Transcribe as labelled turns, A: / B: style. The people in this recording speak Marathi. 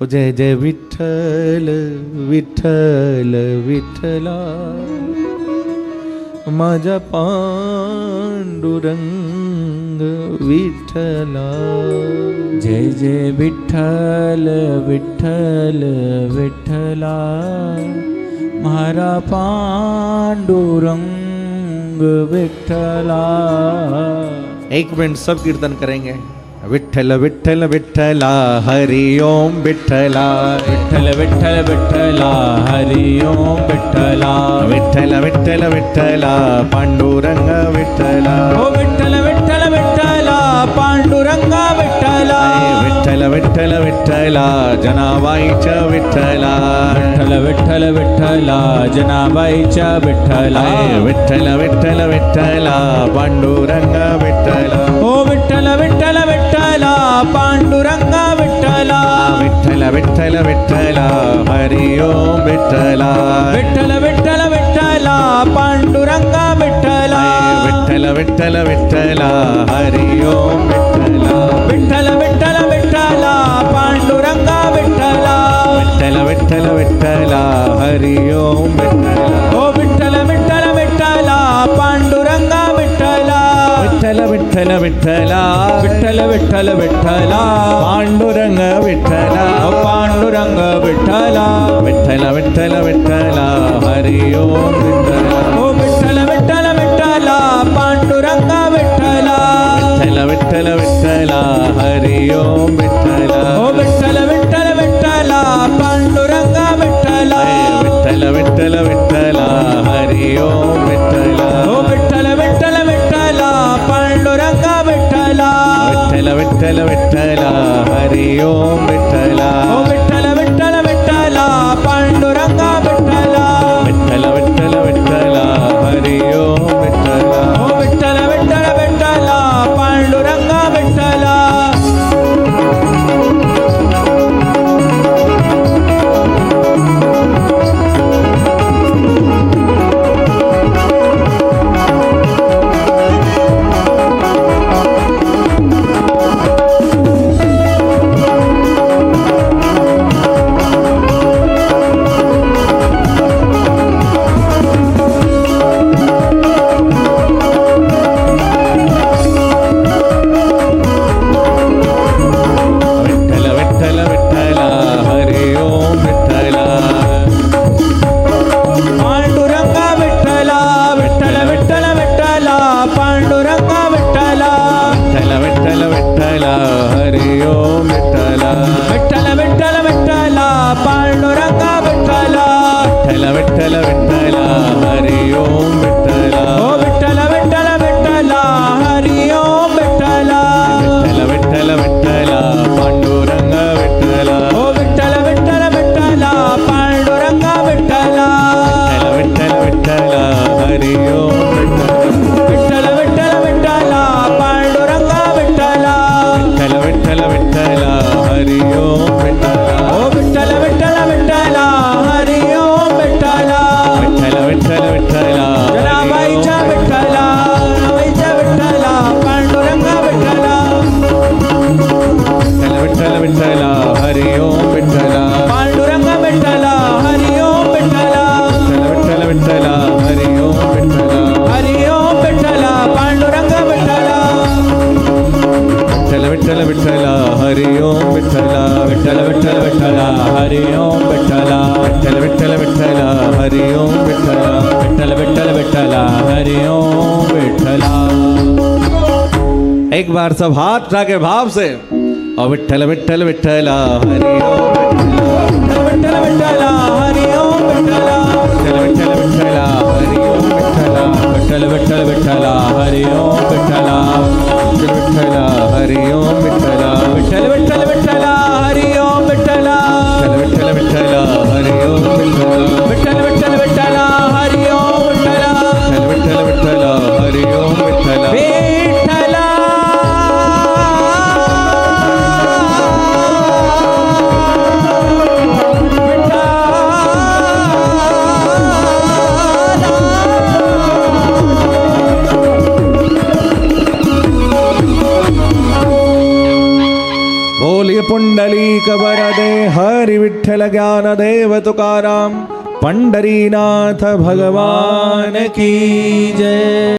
A: जय जय विठ्ठल विठ्ठल विठ्ठला, माझा पांडुरंग विठ्ठला.
B: जय जय विठ्ठल विठ्ठल विठ्ठला, म्हारा पांडुरंग विठ्ठला.
A: एक मिनट सब कीर्तन करेंगे. विठ्ठल विठ्ठल विठ्ठला, हरि ओम विठ्ठला.
B: विठ्ठल विठ्ठल विठ्ठला, हरि ओम विठ्ठला.
A: विठ्ठल विठ्ठल विठ्ठला, पांडुरंग विठ्ठला.
B: ओ विठ्ठल विठ्ठल विठ्ठला, पांडुरंग विठ्ठला.
A: विठ्ठल विठ्ठल विठ्ठला, जनाबाईच्या विठ्ठला.
B: विठ्ठल विठ्ठल विठ्ठला, जनाबाईच्या विठ्ठला.
A: विठ्ठल विठ्ठल विठ्ठला, पांडुरंग विठ्ठला.
B: ओ विठ्ठल विठ्ठल विठ्ठला, पांडुरंग विठ्ठला.
A: विठ्ठल विठ्ठल विठ्ठला, हरि ओम विठ्ठला.
B: विठ्ठल विठ्ठल विठ्ठला, पांडुरंग विठ्ठला.
A: विठ्ठल विठ्ठल विठ्ठला, हरि ओम विठ्ठला.
B: विठ्ठल विठ्ठल विठ्ठला, पांडुरंग विठ्ठला.
A: विठ्ठल विठ्ठल विठ्ठला, हरि ओम विठ्ठला.
B: ओ विठ्ठल विठ्ठल विठ्ठला, पांडुरंग विठ्ठला.
A: विठ्ठल विठ्ठल विठ्ठला,
B: विठ्ठल विठ्ठल विठ्ठला,
A: पांडुरंग विठ्ठला.
B: पांडुरंग विठ्ठला.
A: विठ्ठल विठ्ठल विठ्ठला, हरि ओम विठ्ठला.
B: ओ विठ्ठल विठ्ठल विठ्ठला, पांडुरंग विठ्ठला.
A: विठ्ठल विठ्ठल विठ्ठला, हरि ओम विठ्ठला.
B: ओ विठ्ठल विठ्ठल विठ्ठला, पांडुरंग विठ्ठला.
A: विठ्ठल विठ्ठल विठ्ठला, हरि ओम विठ्ठला.
B: ओ विठ्ठल विठ्ठल विठ्ठला, पांडुरंग विठ्ठला.
A: विठ्ठल विठ्ठल विठ्ठला, हरि ओम विठ्ठला.
B: ओ विठ्ठल विठ्ठल विठ्ठला, पांडुरंग विठ्ठला.
A: विठ्ठल विठ्ठल विठ्ठला, हरि ओम विठ्ठला.
B: ओ विठ्ठल विठ्ठल विठ्ठला, पांडुरंग विठ्ठला.
A: विठ्ठल विठ्ठल विठ्ठला, हरि ओम विठ्ठला.
B: पांडुरंग विठ्ठला. विठ्ठल विठ्ठल विठ्ठला, पांडुरंग विठ्ठला.
A: विठ्ठल विठ्ठल विठ्ठला, हरि ओम विठ्ठला.
B: विठ्ठल विठ्ठल विठ्ठला, पांडुरंग विठ्ठला.
A: विठ्ठल विठ्ठल विठ्ठला, हरि ओम विठ्ठला.
B: ओ विठ्ठल विठ्ठल विठ्ठला, हरि ओम विठ्ठला.
A: विठ्ठल विठ्ठल विठ्ठला, पांडुरंग विठ्ठला.
B: ओ विठ्ठल विठ्ठल विठ्ठला, पांडुरंग विठ्ठला.
A: विठ्ठल विठ्ठल विठ्ठला, हरि ओम विठ्ठला.
B: विठ्ठल विठ्ठल विठ्ठला, पांडुरंग विठ्ठला.
A: विठ्ठल विठ्ठल विठ्ठला, हरि ओम विठ्ठला.
B: ओ विठ्ठल विठ्ठल विठ्ठला, हरि ओम विठ्ठला.
A: विठ्ठल विठ्ठल विठ्ठला,
B: जनाबाईच्या विठ्ठला. रमाईच्या विठ्ठला, पांडुरंग विठ्ठला.
A: विठ्ठल विठ्ठल विठ्ठला, हरि ओम विठ्ठला.
B: पांडुरंग विठ्ठला, हरि ओम विठ्ठला.
A: विठ्ठल विठ्ठल विठ्ठला, हरि ओम विठ्ठला.
B: हरि ओम विठ्ठला, पांडुरंग विठ्ठला.
A: विठ्ठल विठ्ठल विठ्ठला, हरि ओम विठ्ठला.
B: विठ्ठल विठ्ठल विठ्ठला, हरि ओम विठ्ठला.
A: विठ्ठल विठ्ठल विठ्ठला, हरि ओम विठ्ठला.
B: विठ्ठल विठ्ठल विठ्ठला, हरि ओम विठ्ठला.
A: एक बार सब हाथ उठा के भाव से और विठ्ठल विठ्ठल विठ्ठला, हरि ओम विठ्ठला.
B: विठ्ठल विठ्ठला, हरि ओम विठ्ठला.
A: विठ्ठल विठ्ठल विठ्ठला, हरि ओम विठ्ठला.
B: विठ्ठल विठ्ठल विठ्ठला, हरि ओम विठ्ठला.
A: विठ्ठल विठ्ठला, हरि ओम विठ्ठला.
B: विठ्ठल विठ्ठल विठ्ठला, हरि ओम विठ्ठला.
A: विठ्ठल विठ्ठल विठ्ठला, हरि ओम विठ्ठला.
B: विठ्ठल विठ्ठल विठ्ठला, हरि ओम विठ्ठला.
A: विठ्ठल विठ्ठल विठ्ठला, हरि ओम विठ्ठला.
B: विठ्ठला.
A: हरि विठ्ठल ज्ञानदेव तुकाराम पंढरीनाथ भगवान की जय।